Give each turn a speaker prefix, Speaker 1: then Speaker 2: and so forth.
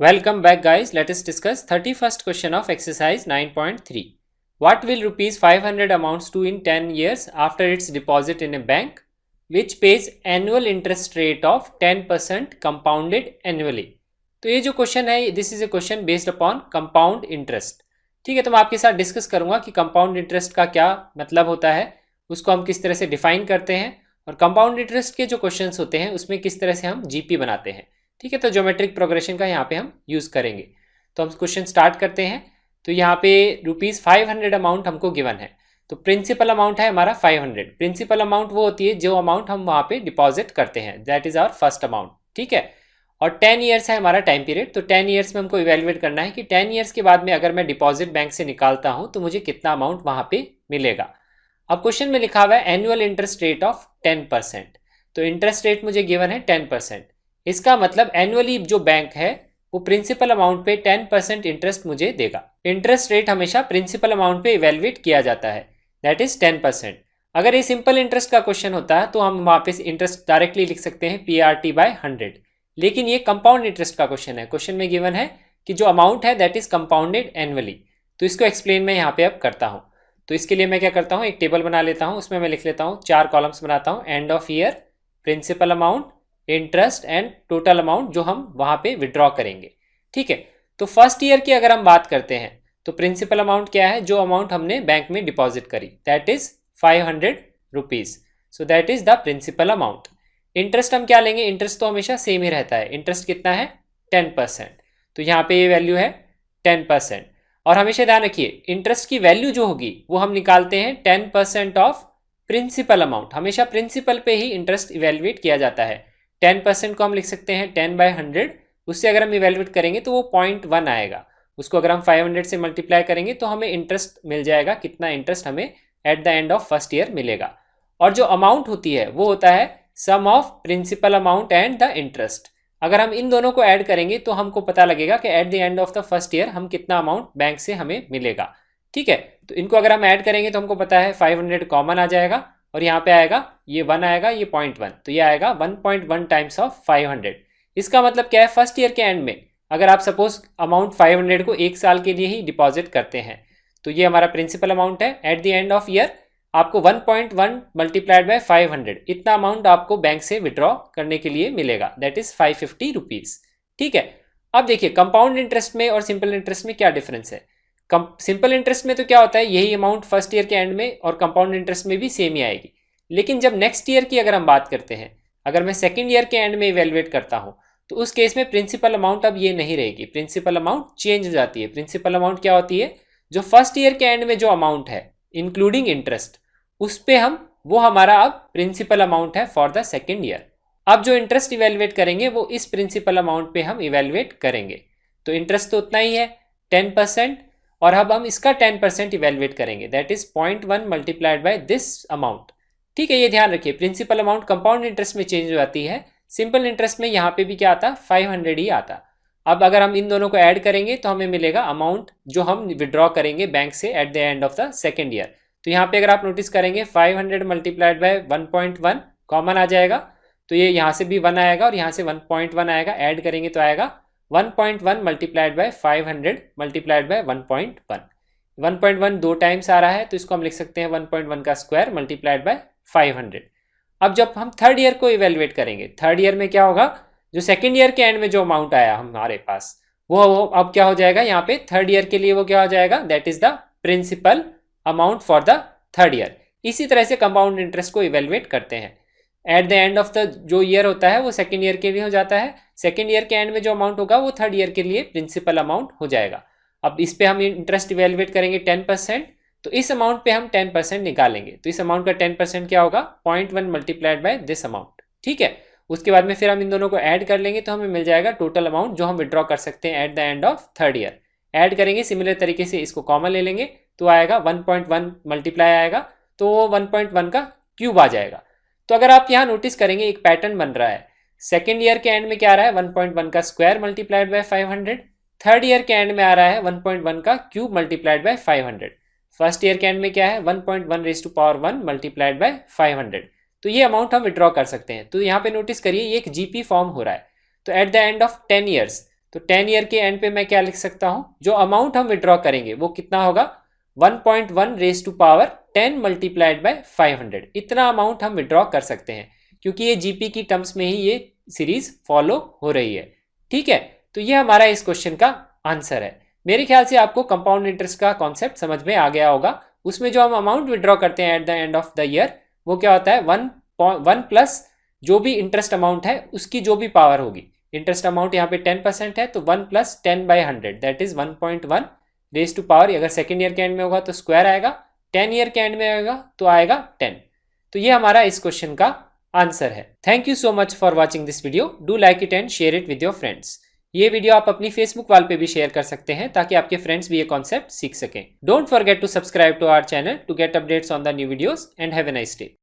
Speaker 1: Welcome back guys, let us discuss 31st question of exercise 9.3. What will rupees 500 amounts to in 10 years after its deposit in a bank which pays annual interest rate of 10% compounded annually? तो ये जो question है this is a question based upon compound interest. ठीक है, तो मैं आपके साथ डिस्कस करूंगा कि कंपाउंड इंटरेस्ट का क्या मतलब होता है, उसको हम किस तरह से डिफाइन करते हैं और कंपाउंड इंटरेस्ट के जो क्वेश्चंस होते हैं उसमें किस तरह से हम जीपी बनाते हैं. ठीक है, तो ज्योमेट्रिक प्रोग्रेशन का यहाँ पे हम यूज करेंगे. तो हम क्वेश्चन स्टार्ट करते हैं. तो यहाँ पे रुपीज 500 अमाउंट हमको गिवन है. तो प्रिंसिपल अमाउंट है हमारा 500. प्रिंसिपल अमाउंट वो होती है जो अमाउंट हम वहाँ पे डिपॉजिट करते हैं, that is our first amount. ठीक है, और 10 ईयर्स है हमारा टाइम पीरियड. तो 10 ईयर्स में हमको इवेल्युएट करना है कि 10 ईयर्स के बाद में अगर मैं डिपॉजिट बैंक से निकालता हूँ तो मुझे कितना अमाउंट वहाँ पे मिलेगा. अब क्वेश्चन में लिखा हुआ है एनुअल इंटरेस्ट रेट ऑफ 10%. तो इंटरेस्ट रेट मुझे गिवन है 10%. इसका मतलब एनुअली जो बैंक है वो प्रिंसिपल अमाउंट पे 10% इंटरेस्ट मुझे देगा. इंटरेस्ट रेट हमेशा प्रिंसिपल अमाउंट पे इवेल्युएट किया जाता है, दैट इज 10%. अगर ये सिंपल इंटरेस्ट का क्वेश्चन होता है तो हम वहाँ पे इंटरेस्ट डायरेक्टली लिख सकते हैं PRT/100. लेकिन ये कंपाउंड इंटरेस्ट का क्वेश्चन है. क्वेश्चन में गिवन है कि जो अमाउंट है दैट इज कंपाउंडेड एनुअली. तो इसको एक्सप्लेन मैं यहाँ पे अब करता हूँ. तो इसके लिए मैं क्या करता हूँ, एक टेबल बना लेता हूँ, उसमें मैं लिख लेता हूँ 4 कॉलम्स बनाता हूँ. End of year, principal amount, interest and total amount जो हम वहां पे विड्रॉ करेंगे. ठीक है, तो फर्स्ट ईयर की अगर हम बात करते हैं तो प्रिंसिपल अमाउंट क्या है, जो अमाउंट हमने बैंक में डिपॉजिट करी, that is 500 rupees. So that is the principal amount. Interest हम क्या लेंगे, इंटरेस्ट तो हमेशा सेम ही रहता है. इंटरेस्ट कितना है 10%. तो यहाँ पे ये वैल्यू है 10%. और हमेशा ध्यान रखिए इंटरेस्ट की वैल्यू जो होगी वो हम निकालते हैं 10% ऑफ प्रिंसिपल अमाउंट. हमेशा प्रिंसिपल पे ही इंटरेस्ट इवेल्युएट किया जाता है. 10% को हम लिख सकते हैं 10/100. उससे अगर हम इवेल्युएट करेंगे तो वो 0.1 आएगा. उसको अगर हम 500 से मल्टीप्लाई करेंगे तो हमें इंटरेस्ट मिल जाएगा. कितना इंटरेस्ट हमें at the end of first year मिलेगा. और जो अमाउंट होती है वो होता है sum of principal amount and the interest. अगर हम इन दोनों को ऐड करेंगे तो हमको पता लगेगा कि eight the end of the first year हम कितना अमाउंट बैंक से हमें मिलेगा. ठीक है, तो इनको अगर हम ऐड करेंगे तो हमको पता है 500 कॉमन आ जाएगा और यहाँ पे आएगा ये 1 आएगा, ये 0.1, तो ये आएगा 1.1 टाइम्स ऑफ 500. इसका मतलब क्या है, फर्स्ट ईयर के एंड में अगर आप सपोज अमाउंट 500 को 1 साल के लिए ही डिपॉजिट करते हैं तो ये हमारा प्रिंसिपल अमाउंट है. Eight the end of year आपको 1.1 मल्टीप्लाइड बाय 500 इतना अमाउंट आपको बैंक से विड्रॉ करने के लिए मिलेगा, दैट इज 550 रुपीज. ठीक है, अब देखिए कंपाउंड इंटरेस्ट में और सिंपल इंटरेस्ट में क्या डिफरेंस है. सिंपल इंटरेस्ट में तो क्या होता है, यही अमाउंट फर्स्ट ईयर के एंड में और कंपाउंड इंटरेस्ट में भी सेम ही आएगी. लेकिन जब नेक्स्ट ईयर की अगर हम बात करते हैं, अगर मैं सेकेंड ईयर के एंड में इवेल्युएट करता हूं तो उस केस में प्रिंसिपल अमाउंट अब ये नहीं रहेगी. प्रिंसिपल अमाउंट चेंज हो जाती है. प्रिंसिपल अमाउंट क्या होती है, जो फर्स्ट ईयर के एंड में जो अमाउंट है इंक्लूडिंग इंटरेस्ट उस पे हम वो हमारा अब प्रिंसिपल अमाउंट है फॉर द सेकेंड ईयर. अब जो इंटरेस्ट इवेल्युएट करेंगे वो इस प्रिंसिपल अमाउंट पे हम इवेल्युएट करेंगे. तो इंटरेस्ट तो उतना ही है 10%, और अब हम इसका 10% इवेल्युएट करेंगे, that is 0.1 multiplied by this amount. ठीक है, ये ध्यान रखिए प्रिंसिपल अमाउंट कंपाउंड इंटरेस्ट में चेंज हो जाती है. सिंपल इंटरेस्ट में यहाँ पे भी क्या आता, 500 ही आता. अब अगर हम इन दोनों को ऐड करेंगे तो हमें मिलेगा अमाउंट जो हम विड्रॉ करेंगे बैंक से eight the end of the second year. तो यहाँ पे अगर आप नोटिस करेंगे 500 मल्टीप्लाइड बाय 1.1 कॉमन आ जाएगा, तो ये यहाँ से भी 1 आएगा और यहाँ से 1.1 आएगा. ऐड करेंगे तो आएगा 1.1 मल्टीप्लाइड बाय 500 मल्टीप्लाइड बाय 1.1. 1.1 दो टाइम्स आ रहा है तो इसको हम लिख सकते हैं 1.1 का स्क्वायर मल्टीप्लाइड बाय 500. अब जब हम थर्ड ईयर को इवेल्युएट करेंगे, थर्ड ईयर में क्या होगा, जो सेकेंड ईयर के एंड में जो अमाउंट आया हमारे पास वो अब क्या हो जाएगा, यहाँ पे थर्ड ईयर के लिए वो क्या हो जाएगा, that is the principal amount for the third year. इसी तरह से कंपाउंड इंटरेस्ट को इवेल्युएट करते हैं. At the end of the जो ईयर होता है वो सेकेंड ईयर के लिए हो जाता है. सेकेंड ईयर के एंड में जो अमाउंट होगा वो थर्ड ईयर के लिए प्रिंसिपल अमाउंट हो जाएगा. अब इस पे हम इंटरेस्ट इवेल्युएट करेंगे 10%, तो इस अमाउंट पे हम 10% निकालेंगे. तो इस अमाउंट का 10% क्या होगा, 0.1 मल्टीप्लाइड बाय दिस अमाउंट. ठीक है, उसके बाद में फिर हम इन दोनों को ऐड कर लेंगे तो हमें मिल जाएगा टोटल अमाउंट जो हम विड्रॉ कर सकते हैं at the end of third year. Add करेंगे सिमिलर तरीके से, इसको कॉमन ले लेंगे तो आएगा 1.1 मल्टीप्लाई आएगा, तो वो 1.1 का क्यूब आ जाएगा. तो अगर आप यहाँ नोटिस करेंगे एक पैटर्न बन रहा है. सेकेंड ईयर के एंड में क्या आ रहा है, 1.1 का square multiplied by 500. Third year के एंड में आ रहा है 1.1 का cube multiplied by 500. First year के एंड में क्या है, 1.1 raise to power 1 multiplied by 500. तो ये अमाउंट हम विड्रॉ कर सकते हैं. तो यहाँ पे नोटिस करिए ये एक जीपी फॉर्म हो रहा है. तो eight the end of 10 years तो 10 ईयर के एंड पे मैं क्या लिख सकता हूं, जो अमाउंट हम विड्रॉ करेंगे वो कितना होगा 1.1 raise to power 10 multiplied by 500। इतना अमाउंट हम विड्रॉ कर सकते हैं क्योंकि ये जीपी की टर्म्स में ही ये सीरीज फॉलो हो रही है। ठीक है, तो ये हमारा इस क्वेश्चन का आंसर है। मेरे ख्याल से आपको कंपाउंड इंटरेस्ट का कॉन्सेप्ट समझ में आ गया होगा। उसमें जो हम अमाउंट विड्रॉ करते हैं at the end of the year वो क्या होता है, वन प्लस जो भी इंटरेस्ट अमाउंट है उसकी जो भी पावर होगी। इंटरेस्ट अमाउंट यहाँ पे 10% है तो 1 plus 10 by 100 that is 1.1 raise to power. अगर सेकेंड ईयर के एंड में होगा तो स्क्वायर आएगा, 10 ईयर के एंड में आएगा तो आएगा 10। तो ये हमारा इस क्वेश्चन का आंसर है। Thank you so much for watching this video. Do like it and share it with your friends. ये वीडियो आप अपनी फेसबुक वॉल पे भी शेयर कर सकते हैं ताकि आपके फ्रेंड्स भी ये कॉन्सेप्ट सीख सकें। Don't forget to subscribe to our channel to get updates on the new videos and have a nice day.